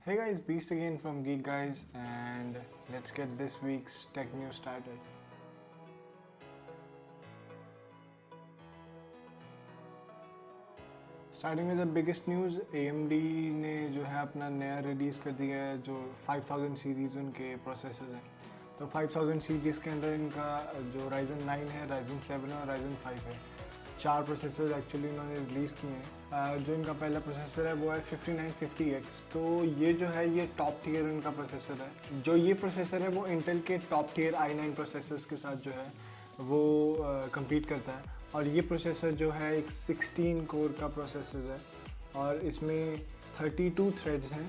Hey guys, Beast again from Geek Guys, and let's get this week's tech news started. Starting with the biggest news, AMD ने जो है अपना नया release कर दिया है जो 5000 सीरीज़ उनके प्रोसेसर्स हैं। तो 5000 सीरीज़ के अंदर इनका जो Ryzen 9 है, Ryzen 7 है और Ryzen 5 है। 4 प्रोसेसर्स एक्चुअली इन्होंने रिलीज़ किए हैं। जो इनका पहला प्रोसेसर है वो है 5950X। तो ये जो है ये टॉप टियर इनका प्रोसेसर है। जो ये प्रोसेसर है वो इंटेल के टॉप टियर i9 प्रोसेसर्स के साथ जो है वो compete करता है। और ये प्रोसेसर जो है एक 16 कोर का प्रोसेसर है और इसमें 32 थ्रेड्स हैं।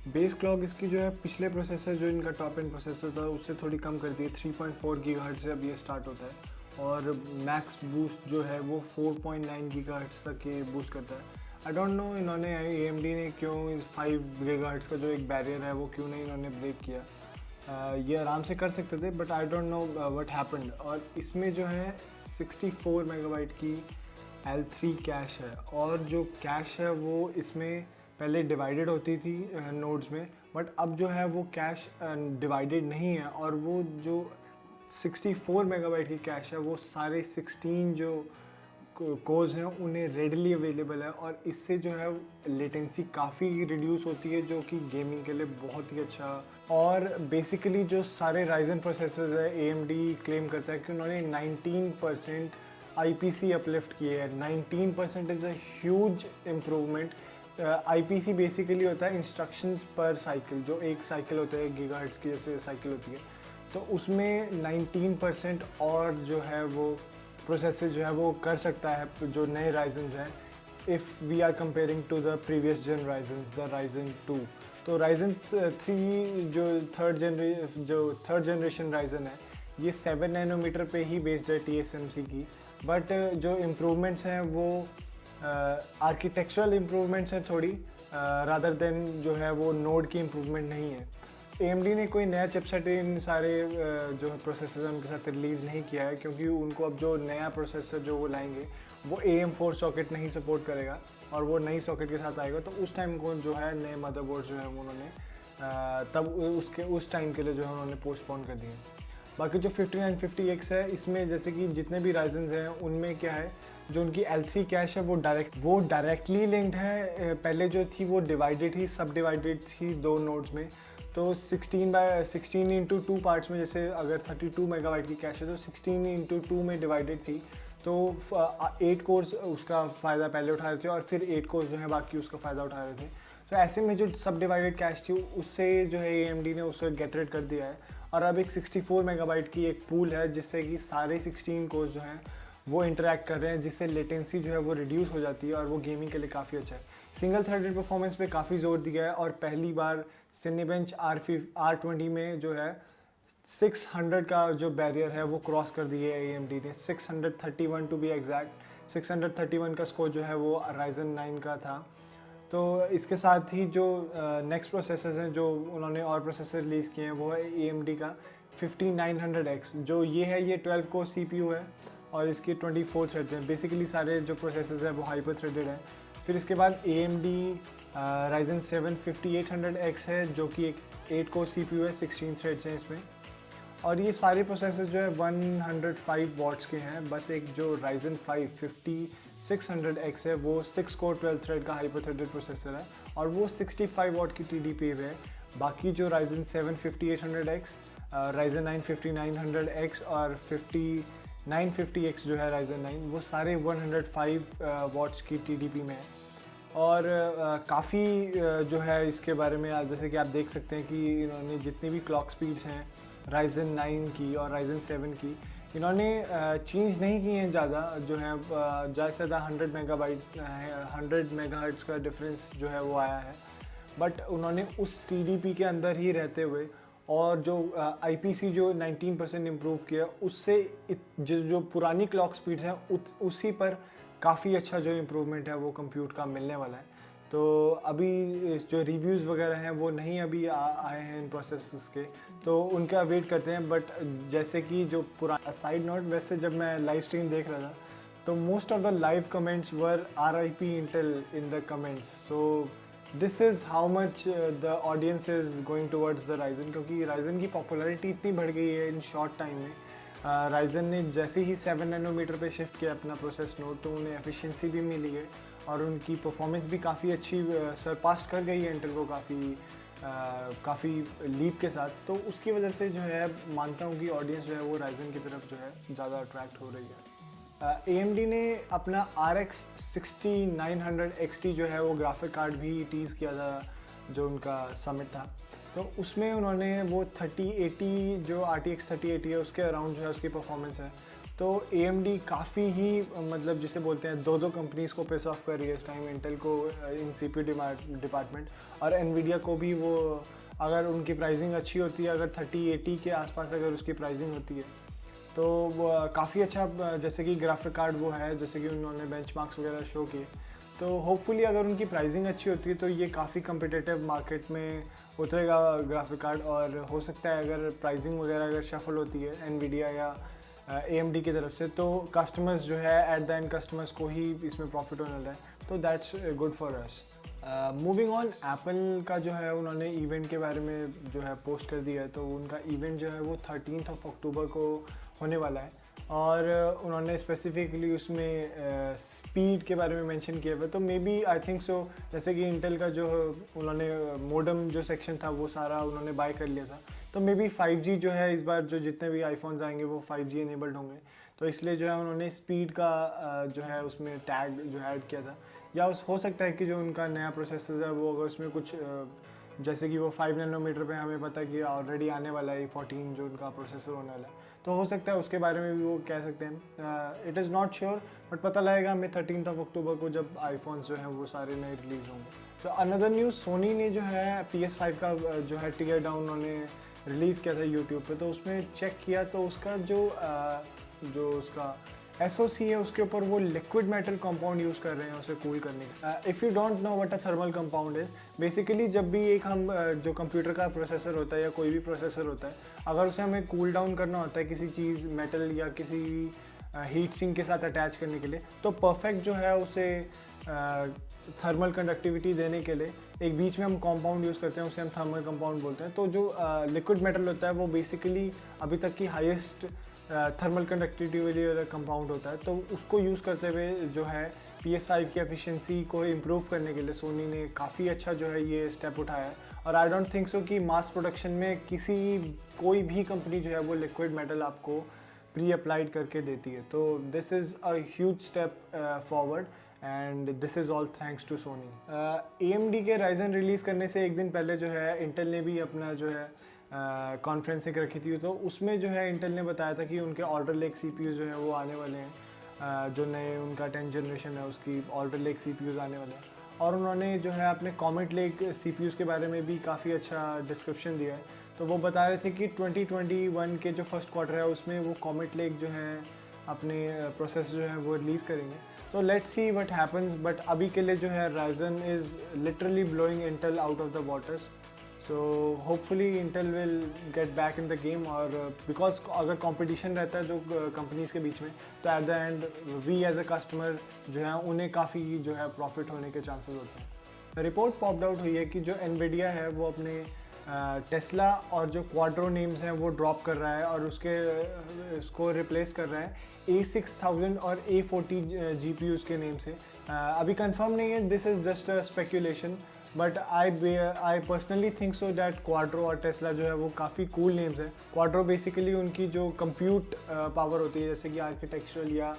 बेस क्लॉक इसकी जो है पिछले प्रोसेसर जो इनका टॉप एंड प्रोसेसर था उससे थोड़ी कम कर दी है। 3.4 गीगाहर्ट्ज़ से अब ये स्टार्ट होता है और मैक्स बूस्ट जो है वो 4.9 गीगाहर्ट्ज़ तक ये बूस्ट करता है। आई डोंट नो इन्होंने AMD ने क्यों इस 5 गीगाहर्ट्ज़ का जो एक बैरियर है वो क्यों नहीं इन्होंने ब्रेक किया। ये आराम से कर सकते थे but I don't know what happened. और इसमें जो है 64 मेगाबाइट की L3 कैश है और जो कैश है वो इसमें पहले डिवाइडेड होती थी नोड्स में, बट अब जो है वो कैश डिवाइडेड नहीं है और वो जो 64 मेगाबाइट की कैश है वो सारे 16 जो कोर्स हैं उन्हें रेडली अवेलेबल है और इससे जो है लेटेंसी काफ़ी रिड्यूस होती है जो कि गेमिंग के लिए बहुत ही अच्छा। और बेसिकली जो सारे राइजन प्रोसेसर्स है AMD क्लेम करता है कि उन्होंने 19% IPC अपलिफ्ट किए हैं। 19% is a huge improvement. IPC basically होता है इंस्ट्रक्शंस पर साइकिल, जो एक साइकिल होता है 1 गीगाहर्ट्ज़ की जैसे साइकिल होती है, तो उसमें 19% और जो है वो प्रोसेसर जो है वो कर सकता है जो नए राइजन्स हैं। If we are comparing to the previous gen Ryzens, the Ryzen 2। तो Ryzen 3 जो थर्ड जनरेशन राइजन है ये 7 नैनोमीटर पे ही बेस्ड है TSMC की। बट जो इम्प्रूवमेंट्स हैं वो आर्किटेक्चरल इम्प्रूवमेंट्स हैं थोड़ी, रादर देन जो है वो नोड की इम्प्रूवमेंट नहीं है। AMD ने कोई नया चिपसेट इन सारे जो प्रोसेसर उनके साथ रिलीज़ नहीं किया है क्योंकि उनको अब जो नया प्रोसेसर जो वो लाएंगे वो AM4 सॉकेट नहीं सपोर्ट करेगा और वो नई सॉकेट के साथ आएगा। तो उस टाइम को जो है नए मदरबोर्ड जो है उन्होंने तब उस टाइम के लिए जो है उन्होंने पोस्टपोन कर दिए। बाकी जो 5950X है इसमें जैसे कि जितने भी राइजन्स हैं उनमें क्या है जो उनकी L3 कैश है वो डायरेक्टली लिंक्ड है। पहले जो थी वो डिवाइडेड ही सब डिवाइडेड थी 2 नोड्स में। तो 16 इंटू 2 पार्ट्स में, जैसे अगर 32 मेगाबाइट की कैश है तो 16 इंटू 2 में डिवाइडेड थी। तो 8 कोर्स उसका फ़ायदा पहले उठा रहे थे और फिर 8 कोर्स जो है बाकी उसका फ़ायदा उठा रहे थे। तो ऐसे में जो सब डिवाइडेड कैश थी उससे जो है AMD ने उसे गेट रेड कर दिया है और अब एक 64 मेगाबाइट की एक पूल है जिससे कि सारे 16 कोर्स जो हैं वो इंटरेक्ट कर रहे हैं, जिससे लेटेंसी जो है वो रिड्यूस हो जाती है और वो गेमिंग के लिए काफ़ी अच्छा है। सिंगल थ्रेडेड परफॉर्मेंस पे काफ़ी जोर दिया है और पहली बार सिनेबेंच R20 में जो है 600 का जो बैरियर है वो क्रॉस कर दिया है AMD ने। 631 टू बी एग्जैक्ट। 631 का स्कोर जो है वो Ryzen 9 का था। तो इसके साथ ही जो नेक्स्ट प्रोसेसर्स हैं जो उन्होंने और प्रोसेसर रिलीज़ किए हैं वो है AMD का 5900X। जो ये है ये 12 कोर CPU है और इसके 24 थ्रेड्स हैं। बेसिकली सारे जो प्रोसेसर्स हैं वो हाइपर थ्रेडेड हैं। फिर इसके बाद AMD Ryzen 7 5800X है जो कि एक 8 कोर CPU है, 16 थ्रेड्स हैं इसमें। और ये सारे प्रोसेसर जो है 105 वॉट्स के हैं। बस एक जो Ryzen 5 5600X है वो 6 कोर 12 थ्रेड का हाइपर थ्रेडेड प्रोसेसर है और वो 65 वॉट की TDP है। बाकी जो Ryzen 7 5800X, Ryzen 9 5900X और 5950X जो है Ryzen 9 वो सारे 105 वॉट्स की TDP में है। और काफ़ी जो है इसके बारे में जैसे कि आप देख सकते हैं कि इन्होंने जितनी भी क्लॉक स्पीड्स हैं Ryzen 9 की और Ryzen 7 की इन्होंने चेंज नहीं की हैं ज़्यादा। जो है ज़्यादा से ज़्यादा 100 मेगाहर्ट्ज़ का डिफरेंस जो है वो आया है, बट उन्होंने उस TDP के अंदर ही रहते हुए और जो IPC जो 19% इम्प्रूव किया उससे जो पुरानी क्लॉक स्पीड्स हैं उसी पर काफ़ी अच्छा जो इम्प्रूवमेंट है वो कंप्यूट का मिलने वाला है। तो अभी जो रिव्यूज़ वगैरह हैं वो नहीं अभी आए हैं इन प्रोसेसर्स के, तो उनका वेट करते हैं। बट जैसे कि जो पुराना साइड नोट, वैसे जब मैं लाइव स्ट्रीम देख रहा था तो most of the live comments were R.I.P Intel in the comments. So this is how much the audience is going towards the Ryzen, क्योंकि राइजन की पॉपुलैरिटी इतनी बढ़ गई है इन शॉर्ट टाइम में। राइजन ने जैसे ही 7 नैनोमीटर पे शिफ्ट किया अपना प्रोसेस नोड, तो उन्हें एफिशिएंसी भी मिली है और उनकी परफॉर्मेंस भी काफ़ी अच्छी सरपास्ट कर गई है इंटेल को काफ़ी लीप के साथ। तो उसकी वजह से जो है मानता हूँ कि ऑडियंस जो है वो राइजन की तरफ जो है ज़्यादा अट्रैक्ट हो रही है। AMD ने अपना RX 6900 XT जो है वो ग्राफिक कार्ड भी टीज़ किया था जो उनका समिट था। तो उसमें उन्होंने वो 3080 जो RTX 3080 है उसके अराउंड जो है उसकी परफॉर्मेंस है। तो AMD काफ़ी ही मतलब जिसे बोलते हैं दो कंपनीज़ को पेस ऑफ कर रही है इस टाइम, इंटेल को इन CPU डिपार्टमेंट और एनवीडिया को भी। वो अगर उनकी प्राइसिंग अच्छी होती है, अगर 3080 के आसपास अगर उसकी प्राइसिंग होती है तो वो काफ़ी अच्छा जैसे कि ग्राफिक कार्ड वो है, जैसे कि उन्होंने बेंचमार्क्स वगैरह शो किए। तो होपफुली अगर उनकी प्राइसिंग अच्छी होती है तो ये काफ़ी कम्पिटिटिव मार्केट में उतरेगा ग्राफिक कार्ड। और हो सकता है अगर प्राइसिंग वगैरह अगर शफल होती है एनवीडिया या AMD की तरफ से, तो कस्टमर्स जो है एट द एंड कस्टमर्स को ही इसमें प्रॉफिट होने वाला है। तो that's good for us. Moving on, Apple का जो है उन्होंने इवेंट के बारे में जो है पोस्ट कर दिया है। तो उनका इवेंट जो है वो 13 अक्टूबर को होने वाला है और उन्होंने स्पेसिफिकली उसमें स्पीड के बारे में मेंशन किया हुआ है। तो may B I think so, जैसे कि इंटेल का जो उन्होंने मोडम जो सेक्शन था वो सारा उन्होंने बाय कर लिया था। तो मे बी 5G जो है इस बार जो जितने भी आईफोन्स आएंगे वो 5G इनेबल्ड होंगे। तो इसलिए जो है उन्होंने स्पीड का जो है उसमें टैग जो है ऐड किया था। या हो सकता है कि जो उनका नया प्रोसेसर है वो अगर उसमें कुछ जैसे कि वो 5 नैनोमीटर पे हमें पता है कि ऑलरेडी आने वाला है 14 जो उनका प्रोसेसर होने वाला है, तो हो सकता है उसके बारे में भी वो कह सकते हैं। It is not sure, but पता लगेगा हमें 13 अक्टूबर को जब आईफोन्स जो हैं वो सारे नए रिलीज़ होंगे। सो अनदर न्यूज़, सोनी ने जो है PS5 का जो है टीयर डाउन उन्होंने रिलीज़ किया था यूट्यूब पे। तो उसमें चेक किया तो उसका जो उसका SoC है उसके ऊपर वो लिक्विड मेटल कंपाउंड यूज़ कर रहे हैं उसे कूल करने का। If you don't know what a thermal compound is, basically जब भी एक हम जो कंप्यूटर का प्रोसेसर होता है या कोई भी प्रोसेसर होता है, अगर उसे हमें कूल डाउन करना होता है किसी चीज़ मेटल या किसी हीट सिंक के साथ अटैच करने के लिए, तो परफेक्ट जो है उसे थर्मल कंडक्टिविटी देने के लिए एक बीच में हम कंपाउंड यूज़ करते हैं, उसे हम थर्मल कंपाउंड बोलते हैं। तो जो लिक्विड मेटल होता है वो बेसिकली अभी तक की हाईएस्ट थर्मल कंडक्टिविटी वाला कंपाउंड होता है। तो उसको यूज़ करते हुए जो है PS5 की एफिशिएंसी को इम्प्रूव करने के लिए सोनी ने काफ़ी अच्छा जो है ये स्टेप उठाया है। और आई डोंट थिंक सो कि मास प्रोडक्शन में कोई भी कंपनी जो है वो लिक्विड मेटल आपको प्री अप्लाइड करके देती है। तो this is a huge step forward and this is all thanks to Sony. AMD के राइजन रिलीज़ करने से एक दिन पहले जो है इंटेल ने भी अपना जो है कॉन्फ्रेंसिंग रखी थी। तो उसमें जो है इंटेल ने बताया था कि उनके ऑर्डर लेक CPUs जो है वो आने वाले हैं, जो नए उनका 10th जनरेशन है उसकी ऑर्डर लेक CPUs आने वाले हैं। और उन्होंने जो है अपने कॉमेट लेक CPUs के बारे में भी काफ़ी अच्छा डिस्क्रिप्शन दिया है। तो वो बता रहे थे कि 2021 के जो फर्स्ट क्वार्टर है उसमें वो कॉमेट लेक जो है अपने प्रोसेस जो है वो रिलीज़ करेंगे। तो let's see what happens, but अभी के लिए जो है Ryzen is literally blowing Intel out of the waters. So hopefully Intel will get back in the game. और बिकॉज अगर कंपटीशन रहता है जो कंपनीज़ के बीच में, तो at the end we as a customer जो है उन्हें काफ़ी जो है प्रॉफिट होने के चांसेस होते हैं। रिपोर्ट पॉप्ड आउट हुई है कि जो एनवीडिया है वो अपने टेस्ला और जो क्वाड्रो नेम्स हैं वो ड्रॉप कर रहा है और उसको रिप्लेस कर रहा है A6000 और A40 GPUs के नेम से। अभी कंफर्म नहीं है, this is just a speculation, but I personally think so that Quadro और टेस्ला जो है वो काफ़ी कूल नेम्स हैं। क्वाड्रो बेसिकली उनकी जो कंप्यूट पावर होती है, जैसे कि आर्किटेक्चरल या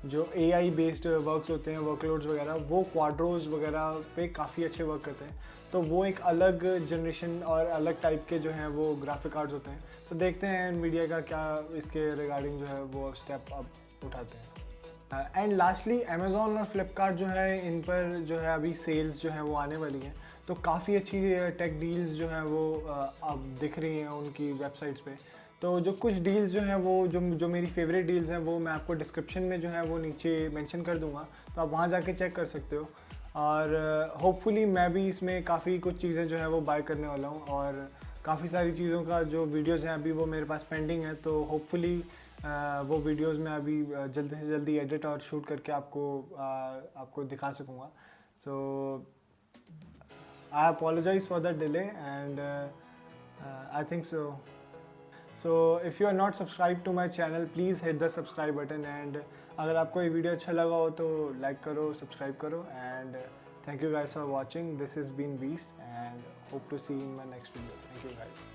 जो AI बेस्ड वर्क्स होते हैं, वर्कलोड्स वगैरह, वो क्वाड्रोज वगैरह पे काफ़ी अच्छे वर्क करते हैं। तो वो एक अलग जनरेशन और अलग टाइप के जो हैं वो ग्राफिक कार्ड्स होते हैं। तो देखते हैं मीडिया का क्या इसके रिगार्डिंग जो है वो स्टेप अब उठाते हैं। एंड लास्टली अमेज़ॉन और फ्लिपकार्ट जो है इन पर जो है अभी सेल्स जो है वो आने वाली हैं। तो काफ़ी अच्छी टेक डील्स जो हैं वो अब दिख रही हैं उनकी वेबसाइट्स पे। तो जो कुछ डील्स जो हैं वो जो मेरी फेवरेट डील्स हैं वो मैं आपको डिस्क्रिप्शन में जो है वो नीचे मेंशन कर दूंगा, तो आप वहाँ जाके चेक कर सकते हो। और होपफुली मैं भी इसमें काफ़ी कुछ चीज़ें जो है वो बाय करने वाला हूँ। और काफ़ी सारी चीज़ों का जो वीडियोज़ हैं अभी वो मेरे पास पेंडिंग है। तो होपफुली वो वीडियोज़ मैं अभी जल्दी से जल्दी एडिट और शूट करके आपको दिखा सकूँगा। सो I apologize for the delay and I think so. So if you are not subscribed to my channel, please hit the subscribe button and अगर आपको ये वीडियो अच्छा लगा हो तो लाइक करो, सब्सक्राइब करो and thank you guys for watching. This has been Beast and hope to see you in my next video. Thank you guys.